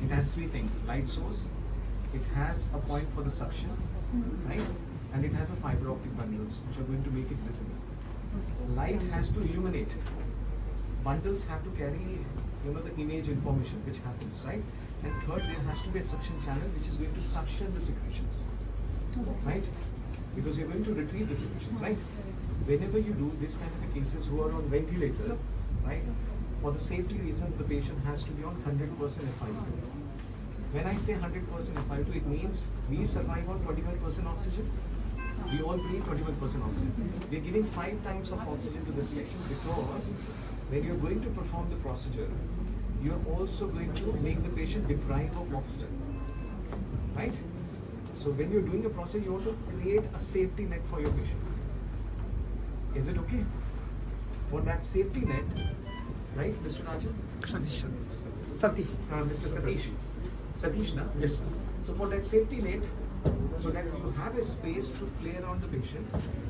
It has three things: light source, it has a point for the suction, right? And it has a fiber optic bundles which are going to make it visible. Light has to illuminate. Bundles have to carry, the image information which happens, right? And third, there has to be a suction channel which is going to suction the secretions, right? Because you're going to retrieve the secretions, right? Whenever you do this kind of cases who are on ventilator, right? For the safety reasons, the patient has to be on 100% FiO2. When I say 100% FiO2, it means we survive on 25% oxygen. We all breathe 21% oxygen. We are giving 5 times of oxygen to this patient because when you're going to perform the procedure, you're also going to make the patient deprived of oxygen, right? So when you're doing a procedure, you want to create a safety net for your patient. Is it okay? For that safety net, right, Mr. Rajan? Satish. Mr. Satish. Satish, na? Yes. So for that safety net, so that you have a space to play around the patient,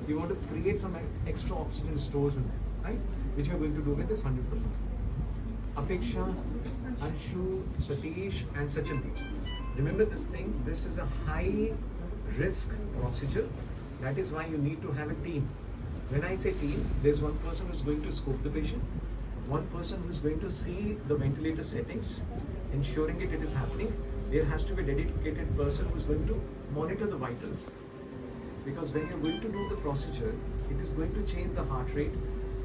you want to create some extra oxygen stores in there, right? Which you are going to do with this 100%. Apeksha, Anshu, Satish, and Sachin. Remember this thing, this is a high risk procedure. That is why you need to have a team. When I say team, there's one person who's going to scope the patient, one person who's going to see the ventilator settings, ensuring it is happening. There has to be a dedicated person who's going to monitor the vitals. Because when you're going to do the procedure, it is going to change the heart rate,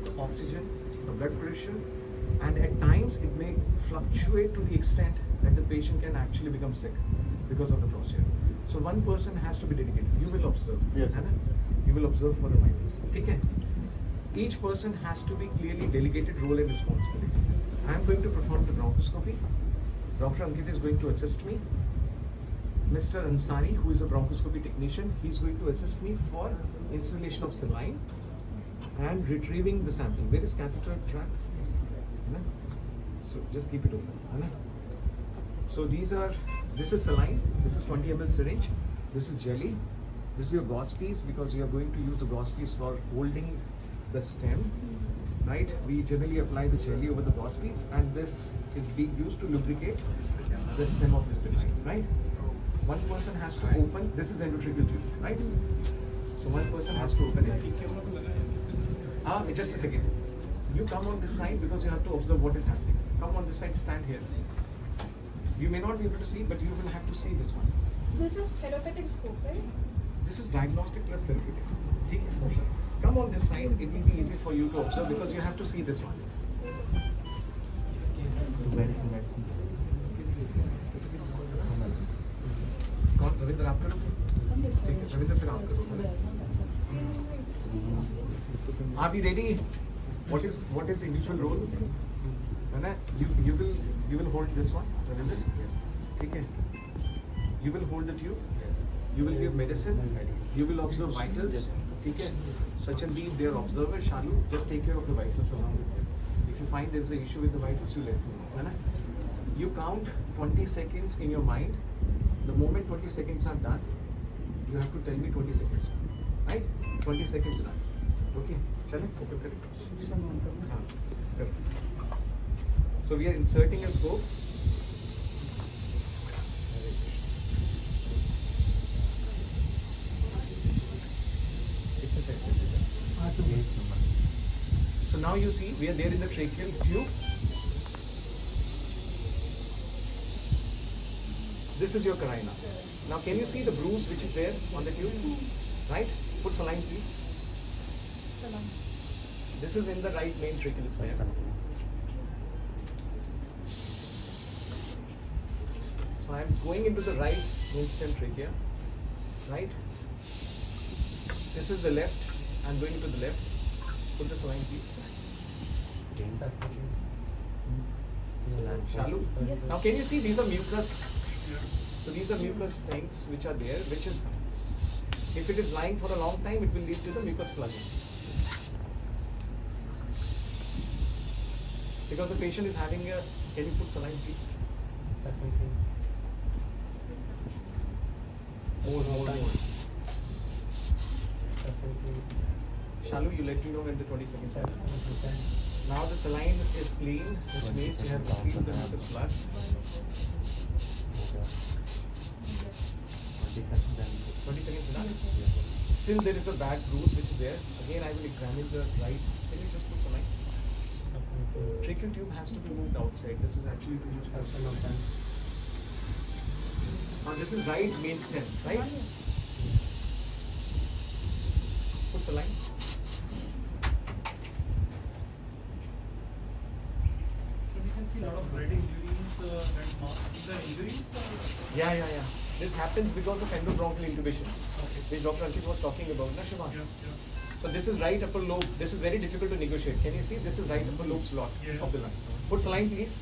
the oxygen, the blood pressure, and at times it may fluctuate to the extent that the patient can actually become sick because of the procedure. So one person has to be dedicated. You will observe. Yes. है ना? You will observe for the vitals. ठीक है? Each person has to be clearly delegated role and responsibility. I am going to perform the bronchoscopy. Dr. Ankit is going to assist me. Mr. Ansari, who is a bronchoscopy technician, he is going to assist me for installation of saline and retrieving the sample. Where is catheter track? So just keep it open. So this is saline, this is 20 ml syringe, this is jelly, this is your gauze piece because you are going to use the gauze piece for holding the stem, right? We generally apply the jelly over the gauze piece, and this is being used to lubricate the stem of this device, right? One person has to open, this is endotracheal tube, right? So one person has to open it. Just a second. You come on this side because you have to observe what is happening. Come on this side, stand here. You may not be able to see, but you will have to see this one. This is therapeutic scope, right? This is diagnostic plus therapeutic. Okay? Come on this side, it will be easy for you to observe because you have to see this one. Medicine. कौन रविंद्र आप करोगे? ठीक है, रविंद्र फिर आप करोगे। Are we ready? What is individual role? है ना? You will hold this one, Ravinder. ठीक है? You will hold the tube. You will give medicine. You will observe vitals. ठीक है? Sachin being their observer. Shalu, just take care of the vitals along with them. If you find there is an issue with the vitals, you let me know. है ना? You count 20 seconds in your mind. The moment 20 seconds are done, you have to tell me 20 seconds. Right? 20 seconds done. Okay? चलें? Okay, करें. So we are inserting a scope. So now you see we are there in the tracheal tube. This is your carina. Now can you see the bruise which is there on the tube? Right? Put saline please. This is in the right main tracheal stem. So I am going into the right main stem trachea. Right? This is the left. I am going into the left. Put the saline please. Shalu. Now can you see these are mucus? So these are mucus things which are there, which is, if it is lying for a long time, it will lead to the mucus plugging. Because the patient is having a, can you put saline please? More. Shalu, you let me know when the 20 seconds are done. Now the saline is clean, which means you have retrieved the mucus plug. still there is a bad bruise which is there. Again, I will examine the right. Can you just put some light? Tracheal tube has to be moved outside. This is actually too much pressure. Now this is right main stem, right? Put the line. So we can see a lot of red injuries and the injuries. Yeah. This happens because of endobronchial intubation, which Dr. Ankit was talking about, na Shivan? Yeah. So this is right upper lobe. This is very difficult to negotiate. Can you see? This is right upper lobe slot Yeah. of the lung. Put saline, please.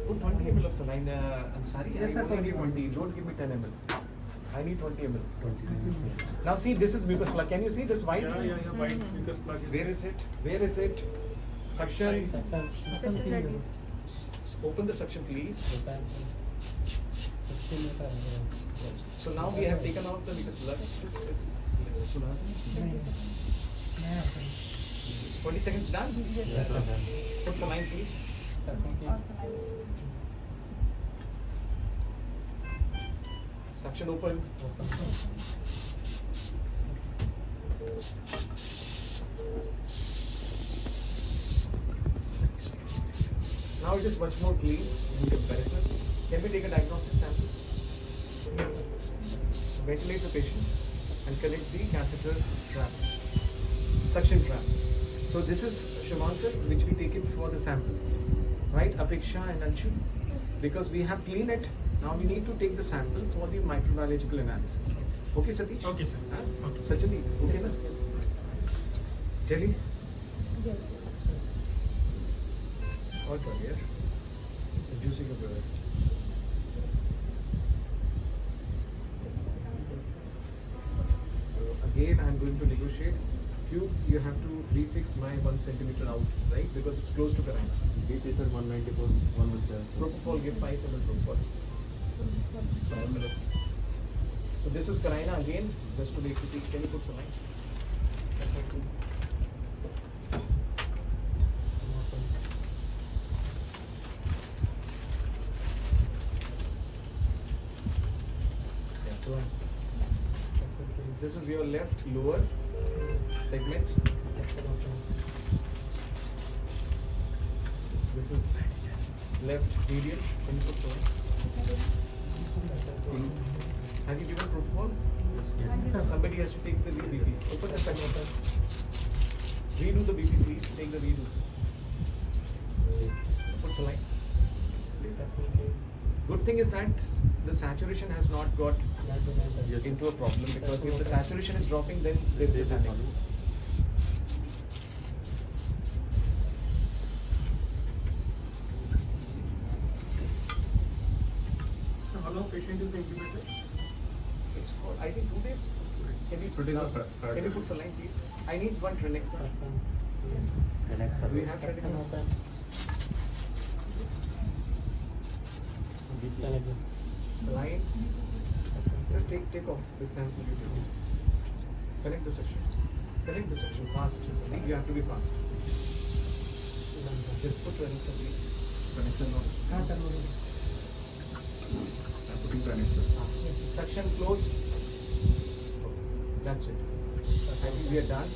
Put 20 ml of saline. I'm sorry, Yes, I sir, only need 20. Don't give me 10 ml. I need 20 ml. Now see, this is mucus plug. Can you see this white? Yeah. White mucus plug is Where is it? Where is it? Suction. Open the suction, please. So now we have taken out the mucus plug. 20 seconds done? Put saline, please. Suction open. Now it is much more clean in comparison. Can we take a diagnostic sample? Ventilate the patient and connect the catheter trap, suction trap. So this is Shivankar, which we take it for the sample, right? Apeksha and Anshu. Because we have cleaned it, now we need to take the sample for the microbiological analysis. Okay, Satish? Okay, sir. Huh? Okay. Sachati, okay na? Jelly? What are here? Reducing of the So again, I am going to negotiate. Tube, you have to refix my 1 centimeter out, right? Because it's close to the line. BP sir 194, 117. Propofol, give 5 ml propofol. 5 ml. So this is Carina again, just to make you see. Can you put some light? Yeah, so this is your left lower segments. This is left medial. Can you put some? Have you given propofol? Yes. Somebody has to take the BP. Open the section. Redo the BP, please. Take the redo. Put saline. Good thing is that the saturation has not got Yes. into a problem, because if the saturation is dropping, then there is a panic. So how long patient is intubated? It's for, I think, 2 days. Can you Today is the third can you day. put saline, please? I need one Trenexa. Alexa. Do we have Trenexa? Saline. Just take off this sample you do. Connect the section. Connect the section fast. You have to be fast. Just put Trenexa, please. Connection on. I'm putting connection. Suction close. That's it. I think we are done.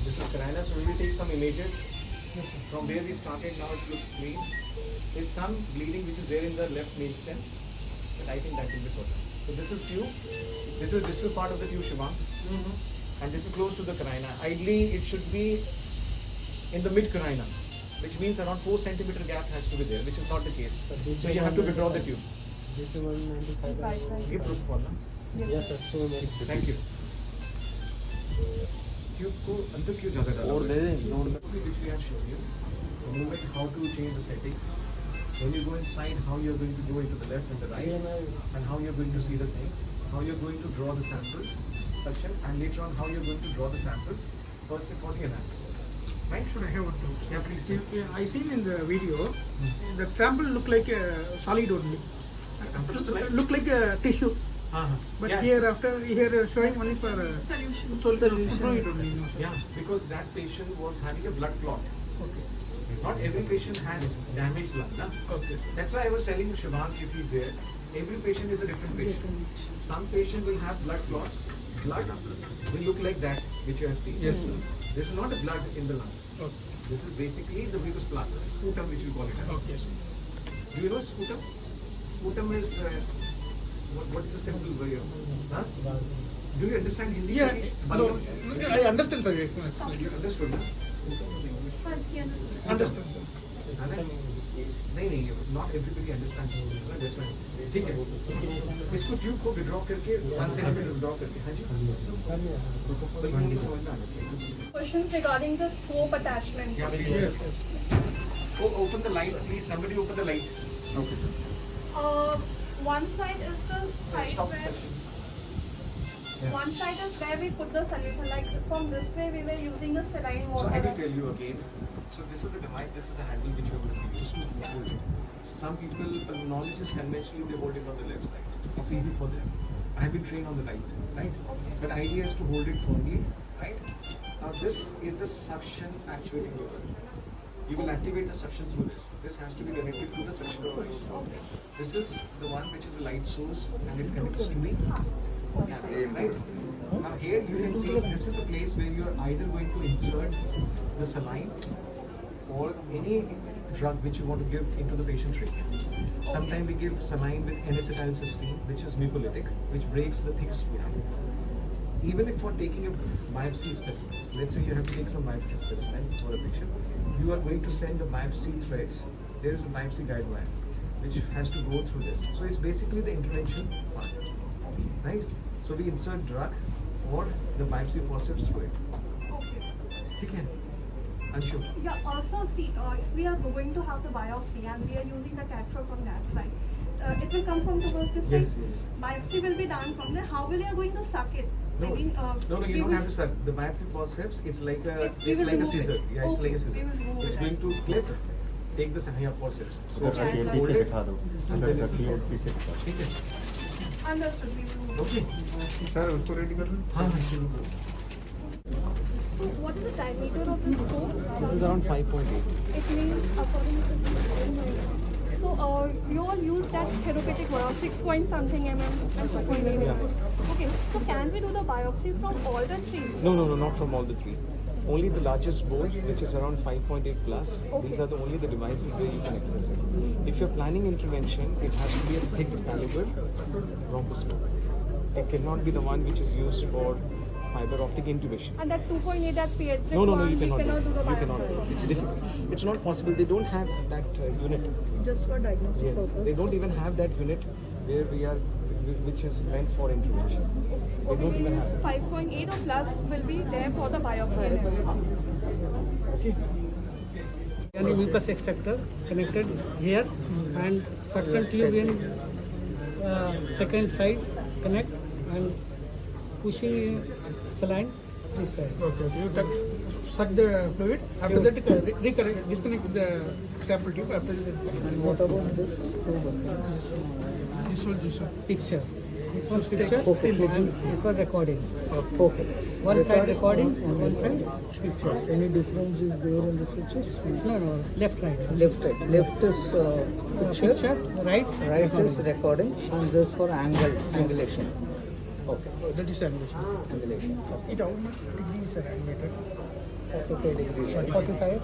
This is Carina, so we will take some images. From where we started, now it looks clean. There's some bleeding which is there in the left main stem, but I think that will be sorted. So this is tube. This is distal part of the tube, Shivang. And this is close to the carina. Ideally, it should be in the mid carina, which means around 4 centimeter gap has to be there, which is not the case. So you have to withdraw the tube. This is 195. Give propofol, na? Yes, sir. So very good. Thank you. Tube को अंदर क्यों ज़्यादा डाला? और दे दें, जोड़ दें। Which we have shown you. The movement, how to change the settings. When you go inside, how you are going to go into the left and the right, and how you are going to see the things. How you are going to draw the samples, suction, and later on how you are going to draw the samples for the analysis. Right? Should I have one too? Yeah, please. Yeah, I seen in the video, the sample look like a solid only. Look like a tissue. But Yeah. here showing only for solution. Fluid only. No, sir. Yeah, because that patient was having a blood clot. Okay. Not every patient has damaged lung. Na? Okay. That's why I was telling Shivang, if he's there, every patient is a different patient. some patient will have blood clots. Blood will look like that, which you have seen. Yes, sir. This is not a blood in the lung. Okay. This is basically the venous plaza, sputum, which we call it. As. Okay. Do you know sputum? Sputum is what is the simple way of? Huh? Do you understand Hindi? Yeah. Balloon? No, I understand, sir. You understood, na? Understand, sir. नहीं not everybody understands that's why ठीक है इसको tube को withdraw करके 1 centimetre withdraw करके हाँ जी बिल्कुल नहीं समझ में आना चाहिए Questions regarding the scope attachment. Yeah, please. Oh, open the light, please. Somebody open the light. Okay, sir. One side is the side Stop where session. Yeah. one side is where we put the solution. Like from this way we were using the saline So water. I will tell you again. So this is the device, this is the handle which you are going to use to hold it. Some people, pulmonologists conventionally, they hold it on the left side. It's easy for them. I have been trained on the right? But idea is to hold it firmly, right? Now this is the suction actuating lever. You will activate the suction through this. This has to be connected to the suction device. This is the one which is a light source and it connects to the camera, right? Now here you can see this is the place where you are either going to insert the saline or any drug which you want to give into the patient's trachea. Sometimes we give saline with N-acetylcysteine, which is mucolytic, which breaks the thick sputum. Even if for taking a biopsy specimen, let's say you have to take some biopsy specimen for a picture, you are going to send the biopsy threads. There is a biopsy guide wire which has to go through this. So it's basically the intervention part, right? So we insert drug or the biopsy forceps through it. ठीक है? Anshu. Yeah, also see, if we are going to have the biopsy and we are using the catheter from that side, it will come from towards this Yes, side. yes. Biopsy will be done from there. How will you are going to suck it? No, I mean, no, we you don't will- have to suck. The biopsy forceps, it's like a, We it's will like a remove scissor. it. Yeah, it's like a Okay, scissor. we will remove It's it. going to clip, take the yeah, forceps. So उधर Okay. रखिए, पीछे दिखा दो and उधर then it's रखिए, okay. पीछे दिखा दो ठीक है? Understood, we will remove it. Okay. Sir उसको रेडी कर लो हाँ, हाँ, चलो। So what is the diameter of the scope? This is around 5.8. It means according to the so you all use that therapeutic one, 6 point something mm and 5.8 mm. Okay, so can we do the biopsy from all the three? No, not from all the three. Only the largest bore, which is around 5.8 plus. These are the only the devices where you can access it. If you're planning intervention, it has to be a thick caliber bronchoscope. It cannot be the one which is used for fiber optic intubation. And that 2.8, that pediatric No, one, you cannot. we cannot do the You cannot. biopsy. It's difficult. It's not possible. They don't have that unit. Just for diagnostic Yes, they don't even have that unit where we are, which is meant for intervention. They don't even have it. 5.8 or plus will be there for the biopsy. Okay. And the mucus extractor connected here and suction tube in second side connect and pushing saline this side. Okay, you suck the fluid. After that, reconnect, disconnect with the sample tube. After that, and what about this? This one. Picture. This one picture. Still, and this one recording. Okay. One side recording and one side picture. Any difference is there in the switches? No. Left, right. Left is picture, Right. right is recording, and this for angulation. Okay, That is angulation. angulation. It how much degrees are angulated? 45 degrees. 45.